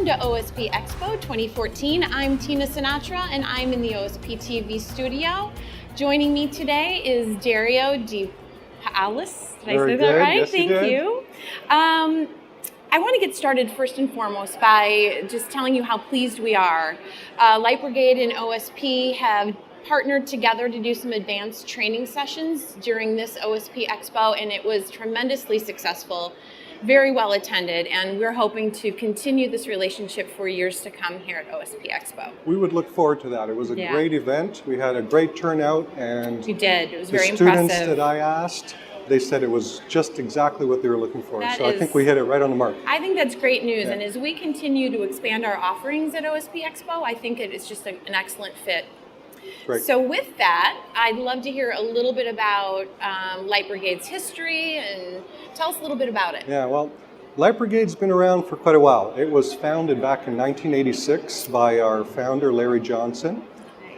Welcome to OSP EXPO 2014. I'm Tina Senatra and I'm in the OSP TV studio. Joining me today is Dario De Paolis. Did I say that right? Yes, Thank you. I want to get started first and foremost by just telling you how pleased we are. Light Brigade and OSP have partnered together to do some advanced training sessions during this OSP Expo, and it was tremendously successful, very well attended, and we're hoping to continue this relationship for years to come here at OSP Expo. We would look forward to that. It was a great event. We had a great turnout, and you did. It was very impressive. The students that I asked, they said it was just exactly what they were looking for. I think we hit it right on the mark. I think that's great news, and as we continue to expand our offerings at OSP Expo, I think it is just an excellent fit. Great. So with that, I'd love to hear a little bit about Light Brigade's history, and tell us a little bit about it. Yeah, well, Light Brigade's been around for quite a while. It was founded back in 1986 by our founder, Larry Johnson.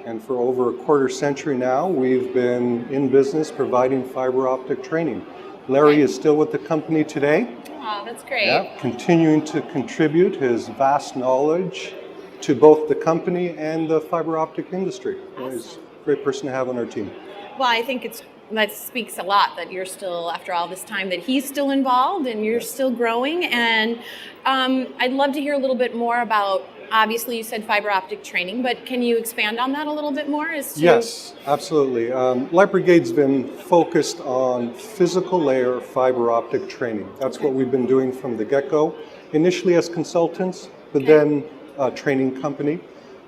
And for over a quarter century now, we've been in business providing fiber optic training. Larry is still with the company today. Oh, that's great. Yeah, continuing to contribute his vast knowledge to both the company and the fiber optic industry. Awesome. He's a great person to have on our team. Well, I think that speaks a lot that you're still, after all this time, that he's still involved and you're still growing. And I'd love to hear a little bit more about, obviously you said fiber optic training, but can you expand on that a little bit more? Yes, absolutely. Light Brigade's been focused on physical layer fiber optic training. That's what we've been doing from the get-go, initially as consultants, but then a training company.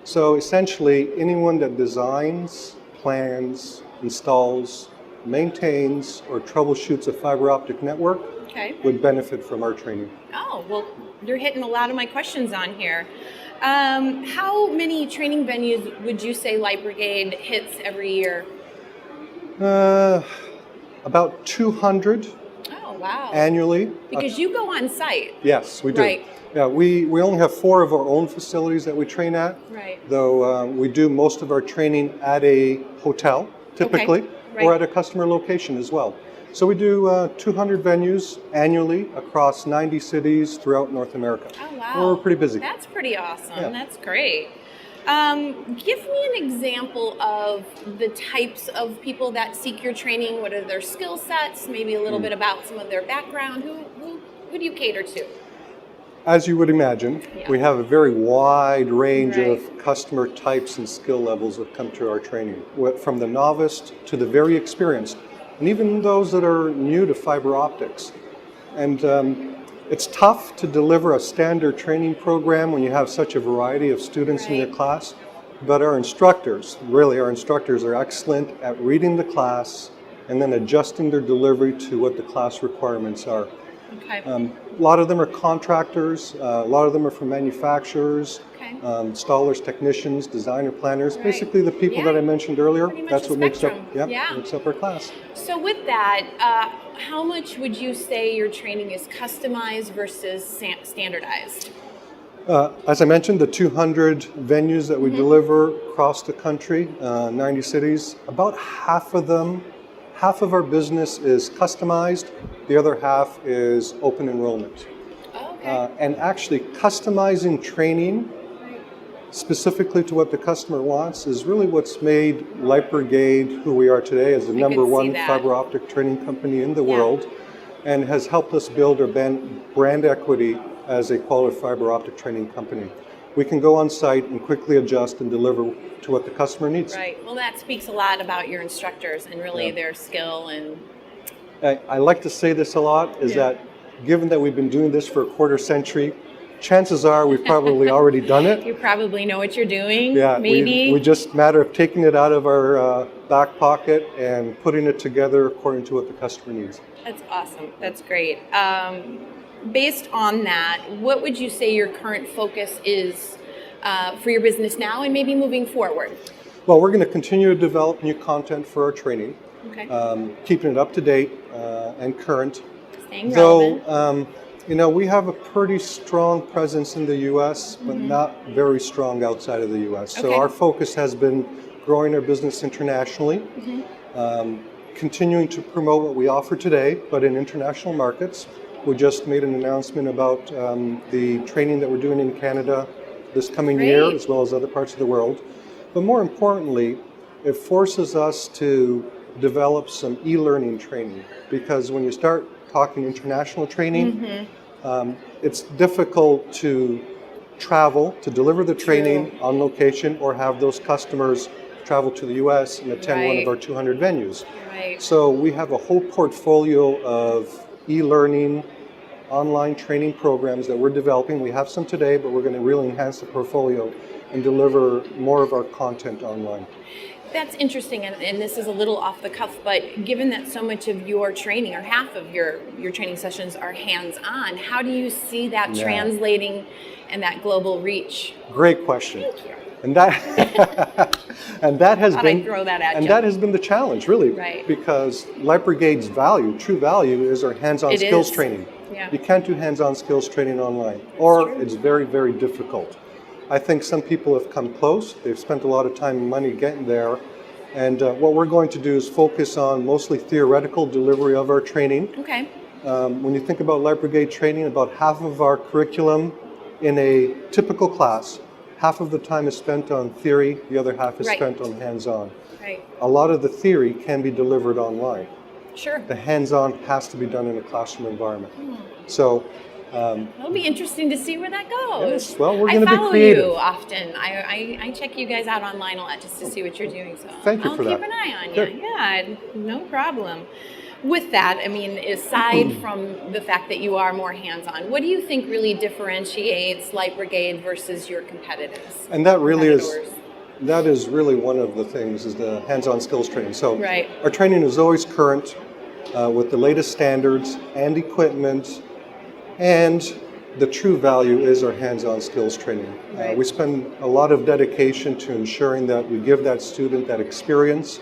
So essentially, anyone that designs, plans, installs, maintains, or troubleshoots a fiber optic network would benefit from our training. Oh, well, you're hitting a lot of my questions on here. How many training venues would you say Light Brigade hits every year? About 200 annually. Because you go on site. Yes, we do. Right. Yeah, we only have 4 of our own facilities that we train at. Right. Though we do most of our training at a hotel, typically, or at a customer location as well. So we do 200 venues annually across 90 cities throughout North America. Oh, wow. We're pretty busy. That's pretty awesome. Yeah. That's great. Give me an example of the types of people that seek your training. What are their skill sets? Maybe a little bit about some of their background. Who do you cater to? As you would imagine, we have a very wide range of customer types and skill levels that come to our training, from the novice to the very experienced, and even those that are new to fiber optics. And it's tough to deliver a standard training program when you have such a variety of students in your class, but our instructors are excellent at reading the class and then adjusting their delivery to what the class requirements are. Okay. A lot of them are contractors, a lot of them are from manufacturers, installers, technicians, designer planners, basically the people that I mentioned earlier. That's what makes up our class. So with that, how much would you say your training is customized versus standardized? As I mentioned, the 200 venues that we deliver across the country, 90 cities, about half of our business is customized, the other half is open enrollment. And actually customizing training specifically to what the customer wants is really what's made Light Brigade who we are today as the #1 fiber optic training company in the world, and has helped us build our brand equity as a quality fiber optic training company. We can go on site and quickly adjust and deliver to what the customer needs. Right. Well, that speaks a lot about your instructors and really their skill. And I like to say this a lot, is that given that we've been doing this for a quarter century, chances are we've probably already done it. You probably know what you're doing, yeah, maybe. We just matter of taking it out of our back pocket and putting it together according to what the customer needs. That's awesome. That's great. Based on that, what would you say your current focus is for your business now and maybe moving forward? Well, we're going to continue to develop new content for our training, keeping it up to date and current. Staying relevant. Though, we have a pretty strong presence in the U.S., but not very strong outside of the U.S. So our focus has been growing our business internationally, continuing to promote what we offer today, but in international markets, We just made an announcement about the training that we're doing in Canada this coming year, as well as other parts of the world. But more importantly, it forces us to develop some e-learning training, because when you start talking international training, it's difficult to travel to deliver the training on location, or have those customers travel to the US and attend one of our 200 venues. So we have a whole portfolio of e-learning online training programs that we're developing. We have some today, but we're going to really enhance the portfolio and deliver more of our content online. That's interesting, and this is a little off the cuff, but given that so much of your training, or half of your training sessions, are hands-on, how do you see that translating and that global reach? Great question. Thank you. And that and that has been throw that at you. that has been the challenge, really, Right. because Light Brigade's value, true value, is our hands-on skills training. Yeah. You can't do hands-on skills training online, or it's very, very difficult. I think some people have come close. They've spent a lot of time and money getting there. And what we're going to do is focus on mostly theoretical delivery of our training. Okay. When you think about Light Brigade training, about half of our curriculum in a typical class, half of the time is spent on theory, the other half is spent on hands-on. Right. A lot of the theory can be delivered online. Sure. The hands-on has to be done in a classroom environment. So it'll be interesting to see where that goes. yes, well, we're going to be follow creative. you often. I check you guys out online a lot just to see what you're doing. So Thank you for that. I'll keep an eye on Good. you. Yeah, no problem. With that, I mean, aside from the fact that you are more hands-on, what do you think really differentiates Light Brigade versus your competitors? And that really is really one of the things, is the hands-on skills training. So our training is always current with the latest standards and equipment, and the true value is our hands-on skills training. We spend a lot of dedication to ensuring that we give that student that experience,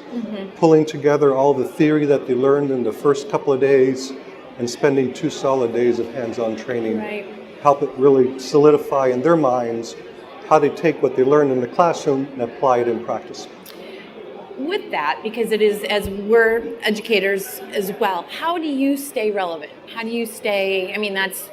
pulling together all the theory that they learned in the first couple of days and spending 2 solid days of hands-on training, help it really solidify in their minds how they take what they learned in the classroom and apply it in practice. With that, because it is, as we're educators as well, how do you stay relevant? How do you stay, I mean, that's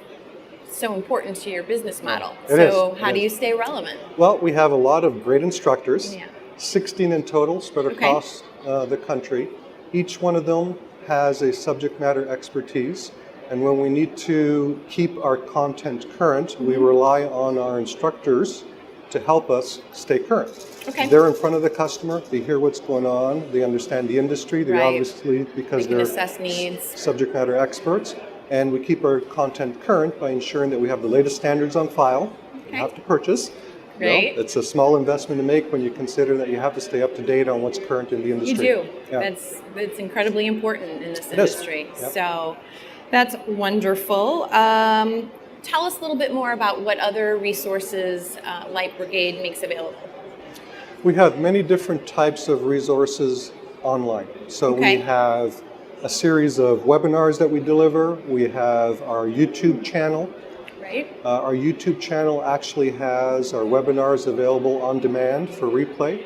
so important to your business model. So how do you stay relevant? Well, we have a lot of great instructors, 16 in total, spread across the country. Each one of them has a subject matter expertise. And when we need to keep our content current, we rely on our instructors to help us stay current. They're in front of the customer, they hear what's going on, they understand the industry, they obviously, because they're assess needs, subject matter experts, and we keep our content current by ensuring that we have the latest standards on file. You have to purchase. Great. It's a small investment to make when you consider that you have to stay up to date on what's current in the industry. You do. That's incredibly important in this industry. So that's wonderful. Tell us a little bit more about what other resources Light Brigade makes available. We have many different types of resources online. So we have a series of webinars that we deliver. We have our YouTube channel. Our YouTube channel actually has our webinars available on demand for replay,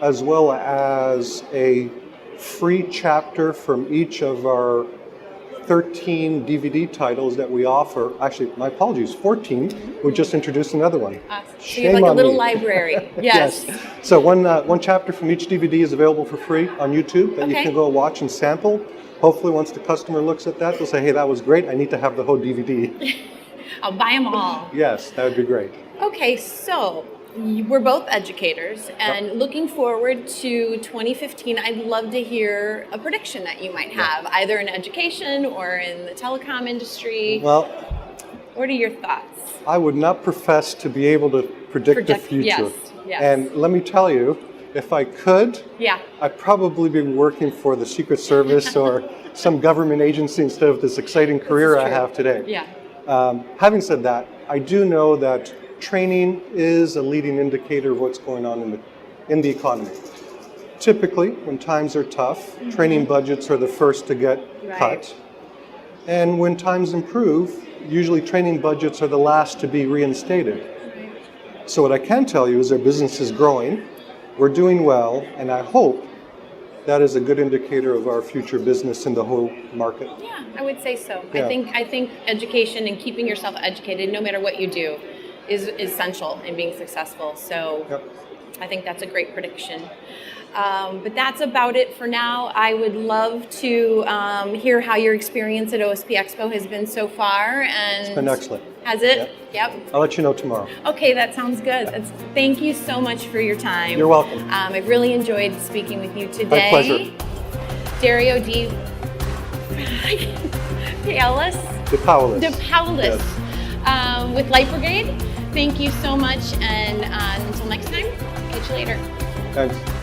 as well as a free chapter from each of our 13 DVD titles that we offer. Actually, my apologies, 14. We just introduced another one. So you have like a little library. Yes. So one chapter from each DVD is available for free on YouTube that you can go watch and sample. Hopefully once the customer looks at that, they'll say, hey, that was great. I need to have the whole DVD. I'll buy them all. Yes, that would be great. Okay, so we're both educators, and looking forward to 2015, I'd love to hear a prediction that you might have, either in education or in the telecom industry. Well, what are your thoughts? I would not profess to be able to predict the future. Yes. And let me tell you, if I could, I'd probably be working for the Secret Service or some government agency instead of this exciting career I have today. Having said that, I do know that training is a leading indicator of what's going on in the economy. Typically, when times are tough, training budgets are the first to get cut. And when times improve, usually training budgets are the last to be reinstated. So what I can tell you is our business is growing, we're doing well, and I hope that is a good indicator of our future business in the whole market. Yeah, I would say so. Yeah. I think education and keeping yourself educated, no matter what you do, is essential in being successful. So Yep. I think that's a great prediction. But that's about it for now. I would love to hear how your experience at OSP EXPO has been so far. And It's been excellent. Has it? Yep. Yep. I'll let you know tomorrow. Okay, that sounds good. Thank you so much for your time. You're welcome. I've really enjoyed speaking with you today. My pleasure. Dario De Paolis. De Paolis. De Paolis. Yes. With Light Brigade. Thank you so much, and until next time, catch you later. Thanks.